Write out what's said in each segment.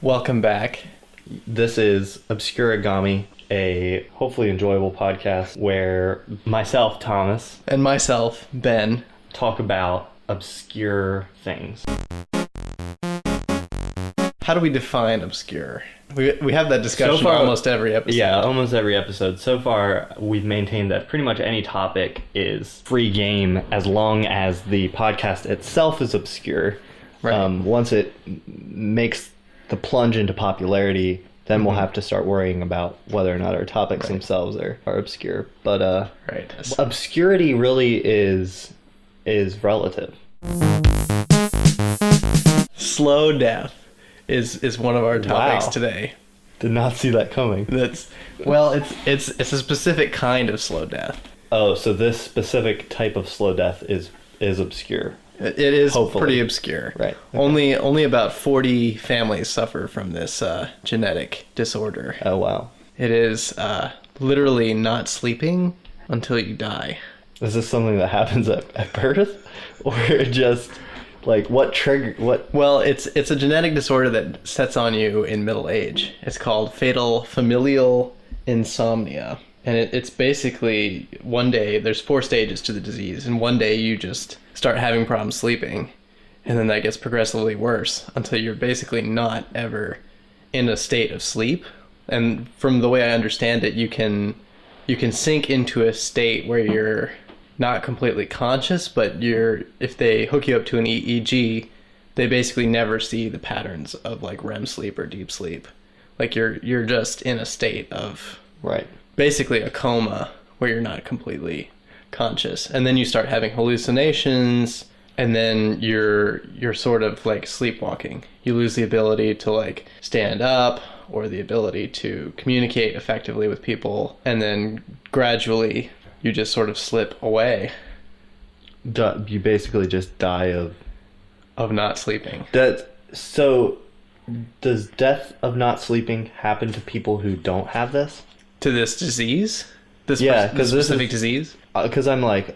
Welcome back. This is Obscurigami, a hopefully enjoyable podcast where myself, Thomas, And myself, Ben. talk about obscure things. How do we define obscure? We have that discussion So far, almost every episode. Yeah, almost every episode. So far, we've maintained that pretty much any topic is free game as long as the podcast itself is obscure. Right. Once it makes the plunge into popularity, then we'll have to start worrying about whether or not our topics themselves are obscure. But Right. obscurity really is relative. Slow death is one of our topics Wow. today. Did not see that coming. It's a specific kind of slow death. Oh, so this specific type of slow death is obscure. It is Hopefully. pretty obscure. Right. Okay. Only about 40 families suffer from this genetic disorder. Oh, wow. It is literally not sleeping until you die. Is this something that happens at birth? Or just, like, what? Well, it's a genetic disorder that sets on you in middle age. It's called familial insomnia. And it's basically one day, there's 4 stages to the disease, and one day you just start having problems sleeping, and then that gets progressively worse until you're basically not ever in a state of sleep. And from the way I understand it, you can sink into a state where you're not completely conscious, but if they hook you up to an EEG, they basically never see the patterns of like REM sleep or deep sleep. Like you're just in a state of Right. basically a coma where you're not completely conscious, and then you start having hallucinations, and then you're sort of like sleepwalking. You lose the ability to like stand up or the ability to communicate effectively with people, and then gradually you just sort of slip away You basically just die of not sleeping. So, does death of not sleeping happen to people who don't have this? To this disease? Yeah, this 'cause this specific is- disease? Because I'm like,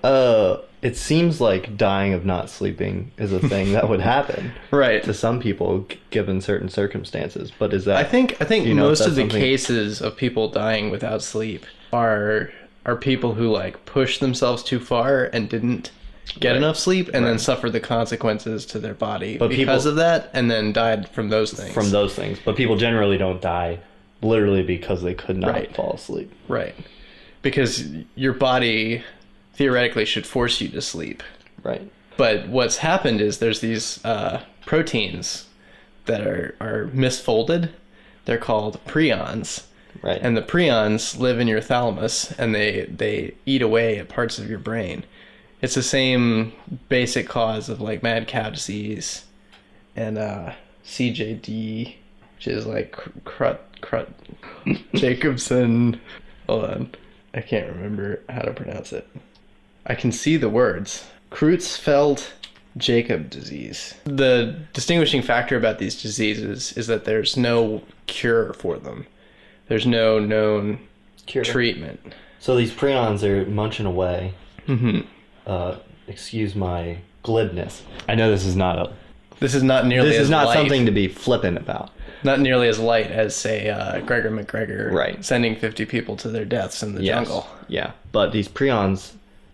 it seems like dying of not sleeping is a thing that would happen Right. to some people given certain circumstances. But is that... I think do you know if most that's of the something- cases of people dying without sleep are people who like pushed themselves too far and didn't get Right. enough sleep and then Right. suffered the consequences to their body But because people- of that, and then died from those things. From those things. But people generally don't die literally because they could not Right. fall asleep. Right. Because your body theoretically should force you to sleep. Right. But what's happened is there's these proteins that are misfolded. They're called prions. Right. And the prions live in your thalamus, and they eat away at parts of your brain. It's the same basic cause of like mad cow disease and CJD, which is like crut Jacobson. Hold on, I can't remember how to pronounce it. I can see the words. Creutzfeldt-Jakob disease. The distinguishing factor about these diseases is that there's no cure for them. There's no known treatment. So these prions are munching away. Mm-hmm. Excuse my glibness. I know this is not something something to be flippant about. not nearly as light as say Gregor McGregor Right. sending 50 people to their deaths in the jungle. Yeah, but these prions,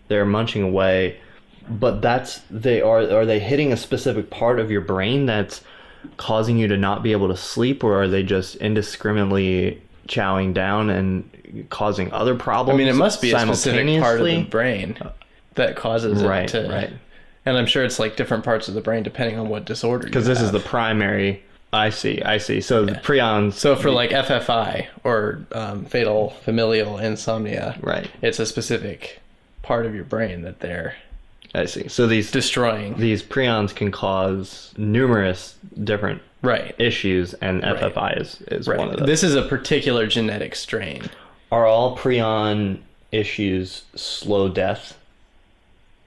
they're munching away. But are they hitting a specific part of your brain that's causing you to not be able to sleep, or are they just indiscriminately chowing down and causing other problems? I mean, it must be a specific part of the simultaneously? brain that causes it to. Right. And I'm sure it's like different parts of the brain depending on what disorder you have. Because this is the primary. I see. So the prions. So for like FFI or fatal familial insomnia, Right. it's a specific part of your brain that they're I see. So these destroying. These prions can cause numerous different Right. issues, and FFI is Right. one of those. This is a particular genetic strain. Are all prion issues slow death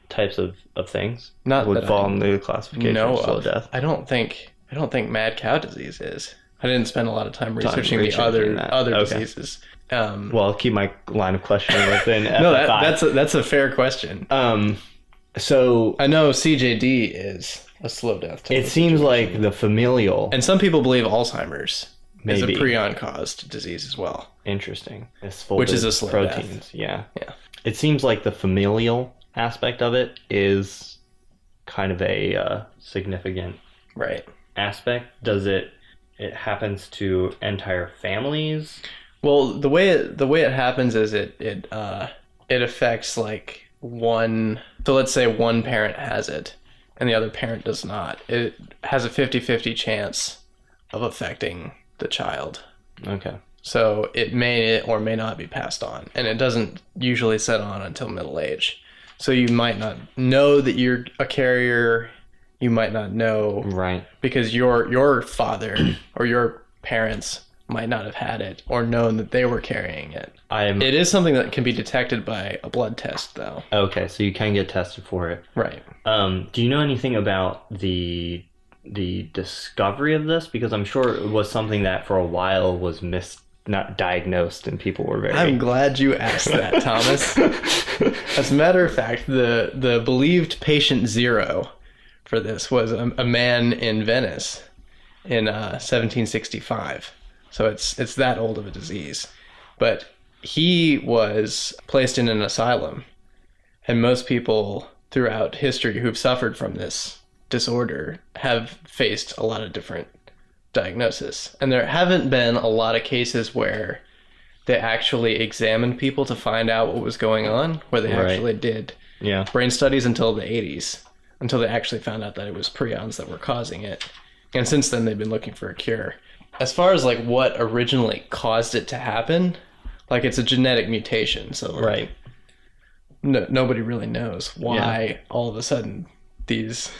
types of things? Not would that fall I into the classification know of slow of. death. I don't think mad cow disease is. I didn't spend a lot of time researching the researching other that. Okay. diseases. Well, I'll keep my line of questioning within No, FFI. that's a fair question. So I know CJD is. a slow death. Type It of seems situation. like the familial. And some people believe Alzheimer's is a Maybe. prion-caused disease as well. Interesting. It's full Which of is a slow proteins. death. Yeah. Yeah. It seems like the familial aspect of it is kind of a significant Right. aspect. Does it happens to entire families? Well, the way it happens is it affects like one. So let's say one parent has it, and the other parent does not. It has a 50-50 chance of affecting the child. Okay. So it may or may not be passed on, and it doesn't usually set on until middle age. So you might not know that you're a carrier. You might not know, Right. because your father or your parents might not have had it or known that they were carrying it. It is something that can be detected by a blood test, though. Okay, so you can get tested for it. Right. Do you know anything about the discovery of this? Because I'm sure it was something that for a while was not diagnosed, and people were very... I'm glad you asked that, Thomas. As a matter of fact, the believed patient zero for this was a man in Venice in 1765. So it's that old of a disease. But he was placed in an asylum, and most people throughout history who've suffered from this disorder have faced a lot of different diagnosis. And there haven't been a lot of cases where they actually examined people to find out what was going on, where they Right. actually did brain studies until the 80s, until they actually found out that it was prions that were causing it. And since then, they've been looking for a cure. As far as like what originally caused it to happen, like it's a genetic mutation. So like, Right. nobody really knows why all of a sudden these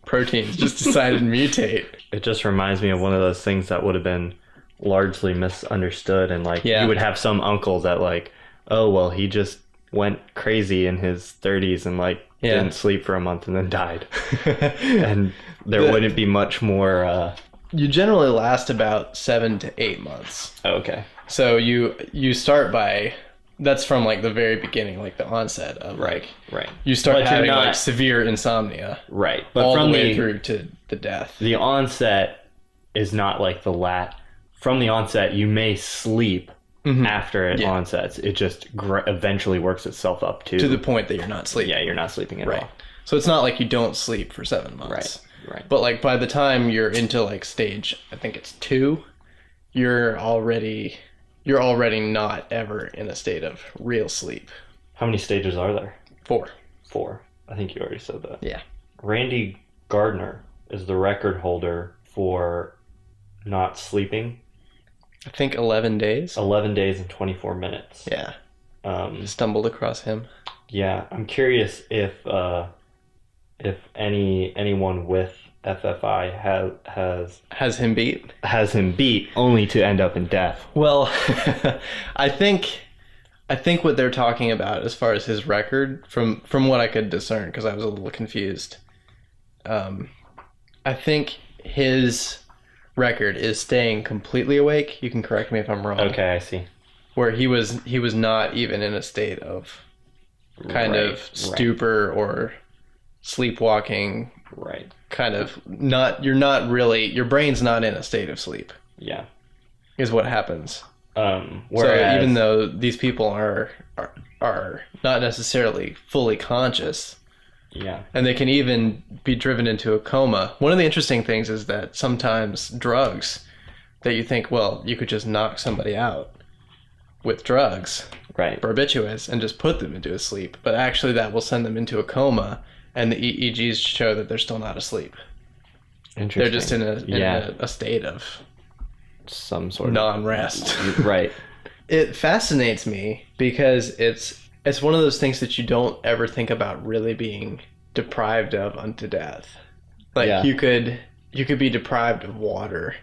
proteins just decided to mutate. It just reminds me of one of those things that would have been largely misunderstood, and like Yeah. you would have some uncle that like, oh well, he just went crazy in his 30s and like didn't sleep for a month and then died. And there wouldn't be much more You generally last about 7 to 8 months. okay. So you start by, that's from like the very beginning, like the onset of like, Right. you start But you're having not- like severe insomnia Right. But all from the way through to the death. the onset is not like the from the onset you may sleep after it onsets. It just eventually works itself up to To the point that you're not sleeping. yeah, you're not sleeping at Right. all. So it's not like you don't sleep for 7 months. Right. But like by the time you're into like stage, I think it's 2, you're already not ever in a state of real sleep. How many stages are there? 4. 4. I think you already said that. Yeah. Randy Gardner is the record holder for not sleeping. I think 11 days. 11 days and 24 minutes. Yeah. Stumbled across him. Yeah, I'm curious if anyone with FFI Has him beat. has him beat only to end up in death. Well, I think what they're talking about as far as his record, from what I could discern, because I was a little confused, I think his record is staying completely awake. You can correct me if I'm wrong. Okay, I see. Where he was not even in a state of kind of stupor or sleepwalking. Right. Kind of not. You're not really. Your brain's not in a state of sleep. Yeah. Is what happens. Whereas, So even though these people are not necessarily fully conscious, yeah, and they can even be driven into a coma. One of the interesting things is that sometimes drugs that you think, well, you could just knock somebody out with drugs, right, barbiturates, and just put them into a sleep, but actually that will send them into a coma, and the EEGs show that they're still not asleep. interesting. They're just in a state of some sort of non-rest. Right. It fascinates me because it's one of those things that you don't ever think about really being deprived of unto death. Like you could be deprived of water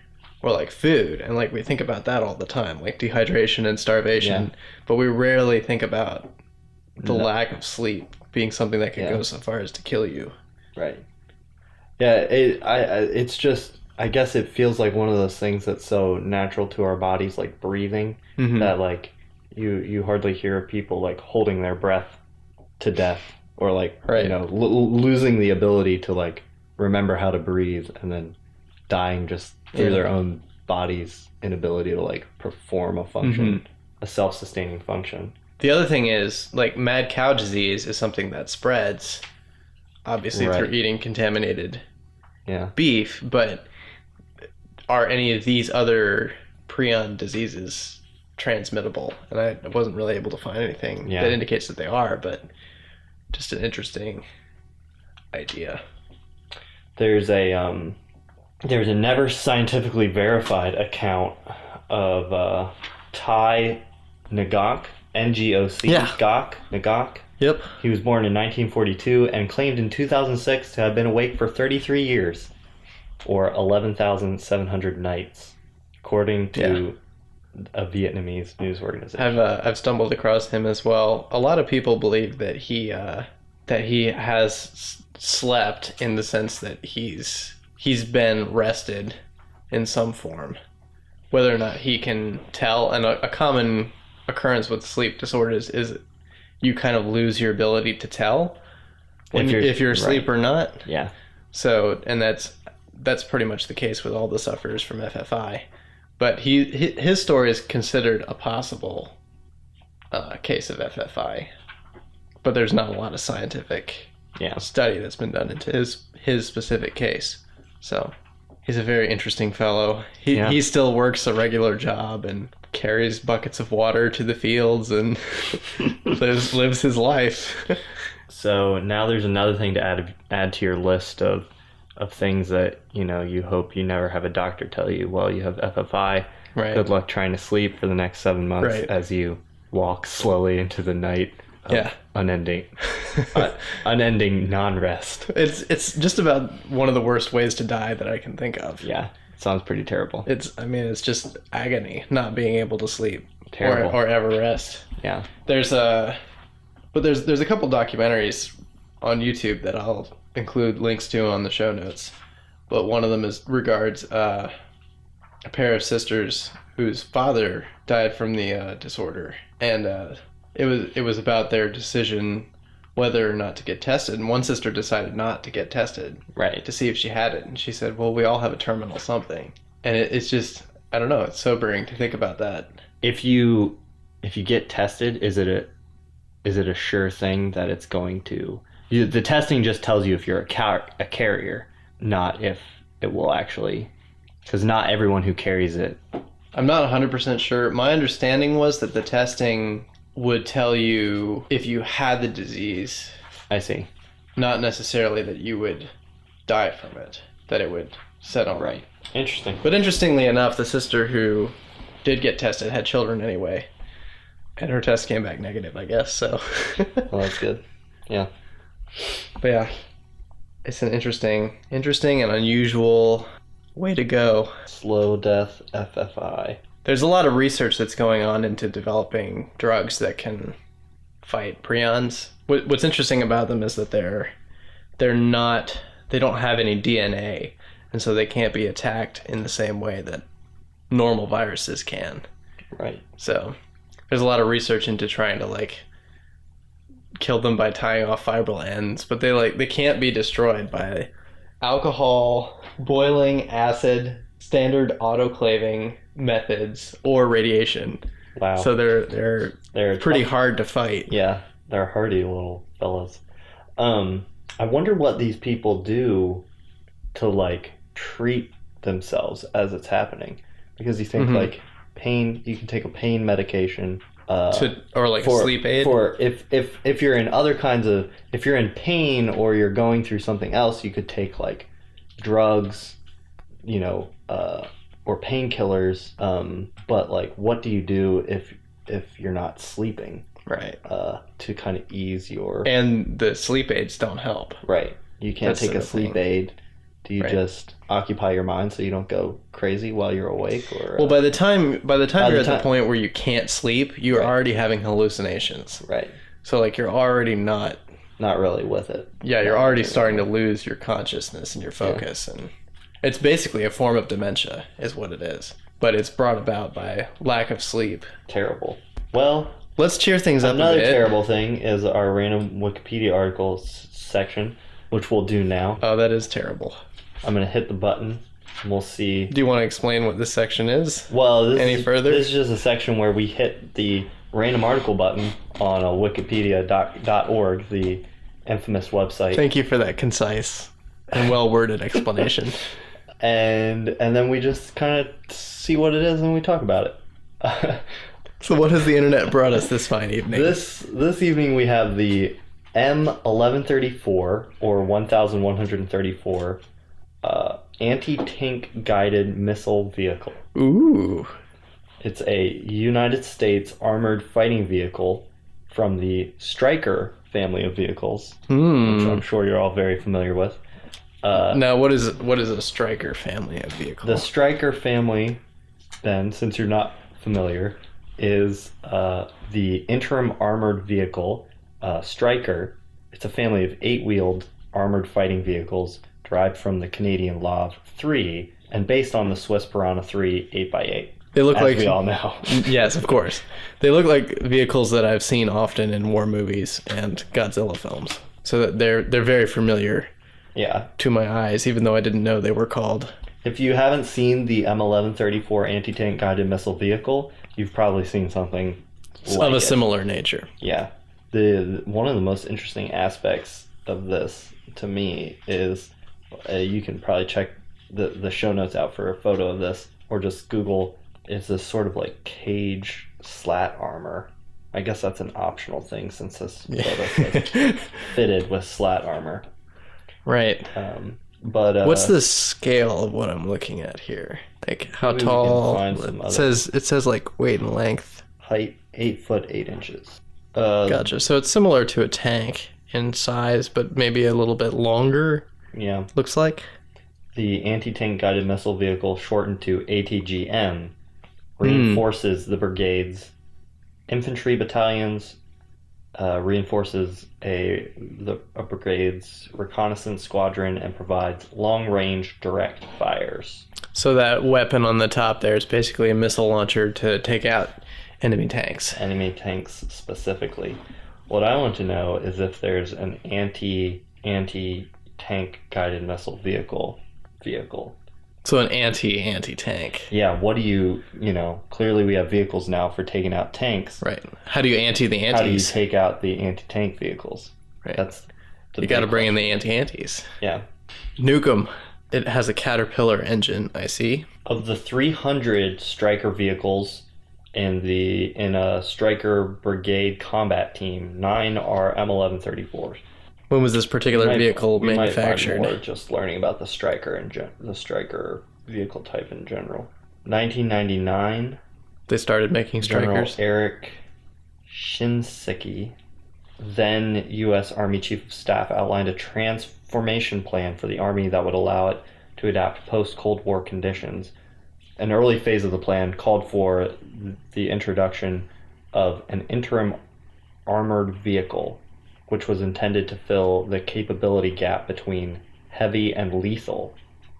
or like food, and like we think about that all the time, like dehydration and starvation, but we rarely think about the lack of sleep being something that could go so far as to kill you. Right. Yeah, it's just, I guess it feels like one of those things that's so natural to our bodies, like breathing, that like you hardly hear people like holding their breath to death, or like you know losing the ability to like remember how to breathe and then dying just through their own body's inability to like perform a function, a self-sustaining function. The other thing is, like, mad cow disease is something that spreads, obviously, through eating contaminated beef, but are any of these other prion diseases transmittable? And I wasn't really able to find anything that indicates that they are, but just an interesting idea. There's a never scientifically verified account of Thai Ngok, N-G-O-C, Ngok. Yep. He was born in 1942 and claimed in 2006 to have been awake for 33 years, or 11,700 nights, according to a Vietnamese news organization. I've stumbled across him as well. A lot of people believe that he has slept, in the sense that he's been rested in some form. Whether or not he can tell, and a common occurrence with sleep disorders is you kind of lose your ability to tell if you're asleep or not. Yeah. So, and that's pretty much the case with all the sufferers from FFI. But his story is considered a possible case of FFI. But there's not a lot of scientific study that's been done into his specific case. So he's a very interesting fellow. He still works a regular job and carries buckets of water to the fields and lives his life. So now there's another thing to add to your list of things that, you know, you hope you never have a doctor tell you, well, you have FFI. Right. Good luck trying to sleep for the next 7 months as you walk slowly into the night of unending non-rest. It's just about one of the worst ways to die that I can think of. Yeah. Sounds pretty terrible. It's just agony, not being able to sleep. Terrible. Or ever rest. Yeah. There's a couple documentaries on YouTube that I'll include links to on the show notes. But one of them regards a pair of sisters whose father died from the disorder, and it was about their decision whether or not to get tested. And one sister decided not to get tested, to see if she had it. And she said, "Well, we all have a terminal something." And it's just, I don't know, it's sobering to think about that. If you get tested, is it a sure thing that it's going to? The testing just tells you if you're a carrier, not if it will actually, because not everyone who carries it. I'm not 100% sure. My understanding was that the testing would tell you if you had the disease. I see. Not necessarily that you would die from it, that it would set on. Right. Interesting. But interestingly enough, the sister who did get tested had children anyway. And her test came back negative, I guess, so. Well, that's good. Yeah. But yeah, it's an interesting and unusual way to go. Slow death FFI. There's a lot of research that's going on into developing drugs that can fight prions. What's interesting about them is that they don't have any DNA, and so they can't be attacked in the same way that normal viruses can. Right. So there's a lot of research into trying to kill them by tying off fibril ends, but they can't be destroyed by alcohol, boiling, acid, standard autoclaving methods, or radiation. Wow. So they're pretty hard to fight. Yeah, they're hardy little fellas. I wonder what these people do to treat themselves as it's happening, because you think pain, you can take a pain medication or a sleep aid for if you're in other kinds of, if you're in pain or you're going through something else, you could take drugs, or painkillers, but what do you do if you're not sleeping, right, to kind of ease your, and the sleep aids don't help, right? You can't take a sleep aid. Do you just occupy your mind so you don't go crazy while you're awake? Or well, by the time you're at the point where you can't sleep, you're already having hallucinations, right? So you're already not really with it. Yeah, you're already starting to lose your consciousness and your focus, and it's basically a form of dementia is what it is. But it's brought about by lack of sleep. Terrible. Well, let's cheer things up a bit. Another terrible thing is our random Wikipedia articles section, which we'll do now. Oh, that is terrible. I'm going to hit the button, and we'll see. Do you want to explain what this section is? Well, further? This is just a section where we hit the random article button on a wikipedia.org, the infamous website. Thank you for that concise and well-worded explanation. And then we just kind of see what it is and we talk about it. So what has the internet brought us this fine evening? This evening we have the M1134 or 1134 anti-tank guided missile vehicle. Ooh. It's a United States armored fighting vehicle from the Stryker family of vehicles, which I'm sure you're all very familiar with. Now, what is a Stryker family of vehicle? The Stryker family, Ben, since you're not familiar, is the interim armored vehicle, Stryker. It's a family of 8-wheeled armored fighting vehicles derived from the Canadian Lav 3 and based on the Swiss Piranha 3 8x8. They look like we all know. Yes, of course. They look like vehicles that I've seen often in war movies and Godzilla films. So that they're very familiar. Yeah. To my eyes, even though I didn't know they were called. If you haven't seen the M1134 anti-tank guided missile vehicle, you've probably seen something like of a similar nature. Yeah. One of the most interesting aspects of this to me is you can probably check the show notes out for a photo of this, or just Google. It's this sort of like cage slat armor. I guess that's an optional thing since this photo says fitted with slat armor. Right. But what's the scale of what I'm looking at here? Like how tall? It says like weight and length. Height 8 foot 8 inches. Gotcha. So it's similar to a tank in size, but maybe a little bit longer. Yeah. Looks like. The anti-tank guided missile vehicle, shortened to ATGM, reinforces the brigade's infantry battalions, reinforces a brigade's reconnaissance squadron, and provides long-range direct fires. So that weapon on the top there is basically a missile launcher to take out enemy tanks. Enemy tanks specifically. What I want to know is if there's an anti-tank guided missile vehicle. So an anti-tank. Yeah, what do you clearly we have vehicles now for taking out tanks. Right. How do you anti the antis? How do you take out the anti-tank vehicles? Right. That's you got to bring in the anti-antis. Yeah. Nuke 'em. It has a Caterpillar engine, I see. Of the 300 Stryker vehicles in a Stryker brigade combat team, 9 are M1134s. When was this particular vehicle manufactured? Might find more just learning about the Stryker the Stryker vehicle type in general. 1999. They started making Strykers. General Eric Shinseki, then U.S. Army Chief of Staff, outlined a transformation plan for the Army that would allow it to adapt post-Cold War conditions. An early phase of the plan called for the introduction of an interim armored vehicle, which was intended to fill the capability gap between heavy and lethal,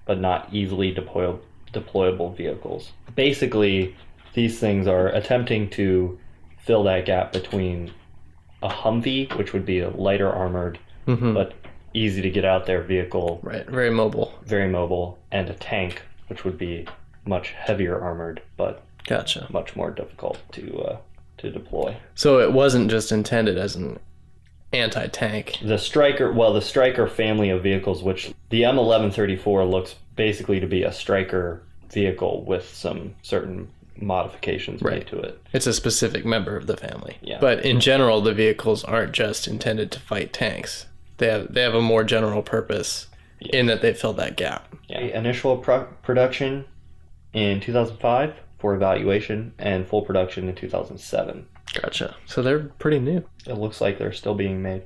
but not easily deployable vehicles. Basically, these things are attempting to fill that gap between a Humvee, which would be a lighter armored, but easy to get out there vehicle. Right, very mobile. Very mobile, and a tank, which would be much heavier armored, but much more difficult to deploy. So it wasn't just intended as an anti-tank. The Stryker family of vehicles, which the M1134 looks basically to be a Stryker vehicle with some certain modifications made to it. It's a specific member of the family. Yeah. But in general, the vehicles aren't just intended to fight tanks. They have a more general purpose in that they fill that gap. Yeah. Initial production in 2005 for evaluation, and full production in 2007. Gotcha. So they're pretty new. It looks like they're still being made.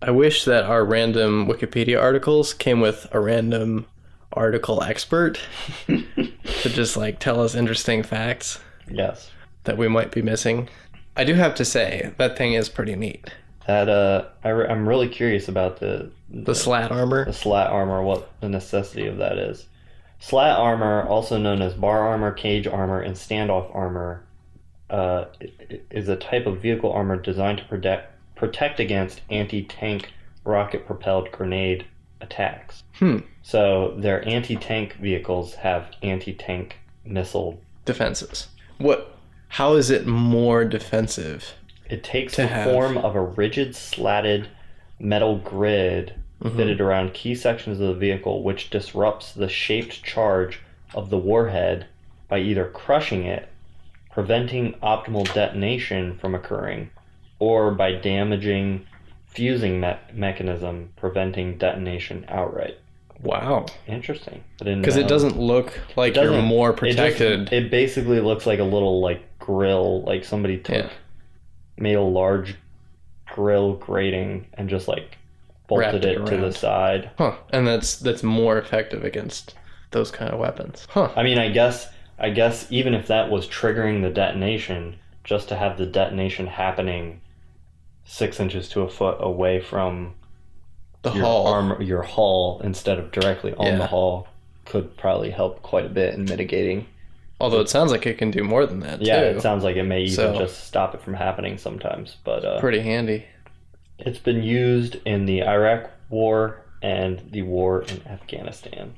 I wish that our random Wikipedia articles came with a random article expert to just tell us interesting facts. Yes. That we might be missing. I do have to say that thing is pretty neat. That I'm really curious about the slat armor. The slat armor, what the necessity of that is. Slat armor, also known as bar armor, cage armor, and standoff armor, is a type of vehicle armor designed to protect against anti-tank rocket-propelled grenade attacks. Hmm. So their anti-tank vehicles have anti-tank missile. Defenses. What? How is it more defensive? It takes the form of a rigid slatted metal grid fitted around key sections of the vehicle, which disrupts the shaped charge of the warhead by either crushing it, preventing optimal detonation from occurring, or by damaging fusing mechanism, preventing detonation outright. Wow. Interesting. Because it doesn't look like you're more protected. It basically looks like a little grill, like somebody made a large grill grating and just bolted it to the side. Huh. And that's more effective against those kind of weapons. Huh. I mean, I guess even if that was triggering the detonation, just to have the detonation happening 6 inches to a foot away from your hull instead of directly on the hull could probably help quite a bit in mitigating. Although it sounds like it can do more than that, Yeah, it sounds like it may even just stop it from happening sometimes. But pretty handy. It's been used in the Iraq War and the war in Afghanistan.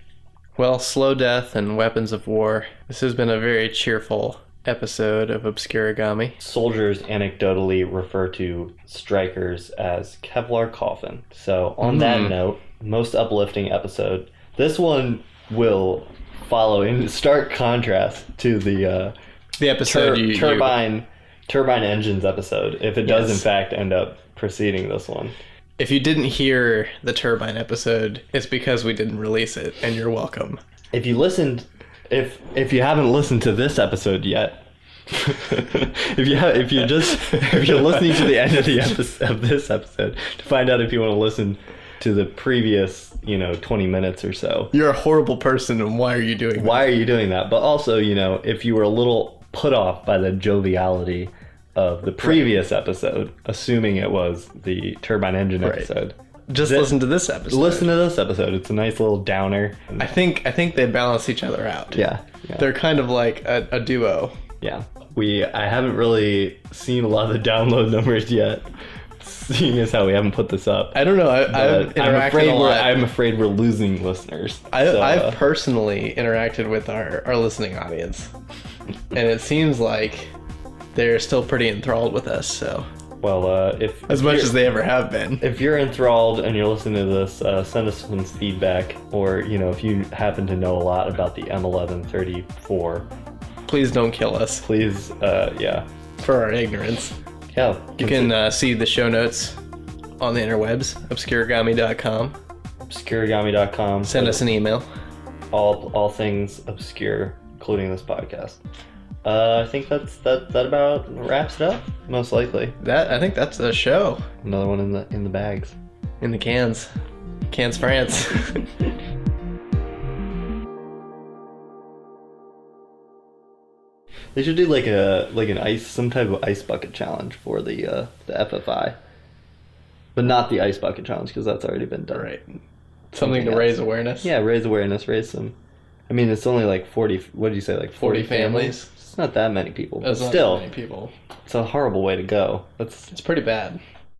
Well, slow death and weapons of war. This has been a very cheerful episode of Obscurigami. Soldiers anecdotally refer to strikers as Kevlar coffin. So on that note, most uplifting episode. This one will follow in stark contrast to the episode turbine engines episode, if it does in fact end up preceding this one. If you didn't hear the turbine episode, it's because we didn't release it, and you're welcome. If you listened, if you haven't listened to this episode yet, if you're listening to the end of this episode to find out if you want to listen to the previous 20 minutes or so, you're a horrible person, and why are you doing that? Why are you doing that? But also, if you were a little put off by the joviality of the previous episode, assuming it was the turbine engine episode, just listen to this episode. Listen to this episode. It's a nice little downer. I think they balance each other out. Yeah. They're kind of like a duo. Yeah. I haven't really seen a lot of the download numbers yet, seeing as how we haven't put this up. I don't know. I'm afraid we're losing listeners. I've personally interacted with our listening audience, and it seems like they're still pretty enthralled with us. So, well, as much as they ever have been. If you're enthralled and you're listening to this, send us some feedback, or if you happen to know a lot about the M1134, please don't kill us. Please, for our ignorance. Yeah, you can see the show notes on the interwebs, obscurigami.com. Obscurigami.com. Send us an email. All things obscure, including this podcast. I think that about wraps it up. Most likely. I think that's the show. Another one in the bags. In the cans. Cans France. They should do some type of ice bucket challenge for the FFI, but not the ice bucket challenge because that's already been done. Right. Something to raise awareness. Yeah, raise awareness. Raise some. I mean, it's only 40. What did you say? 40 families. It's not that many people. But still, not that many people. It's a horrible way to go. It's pretty bad.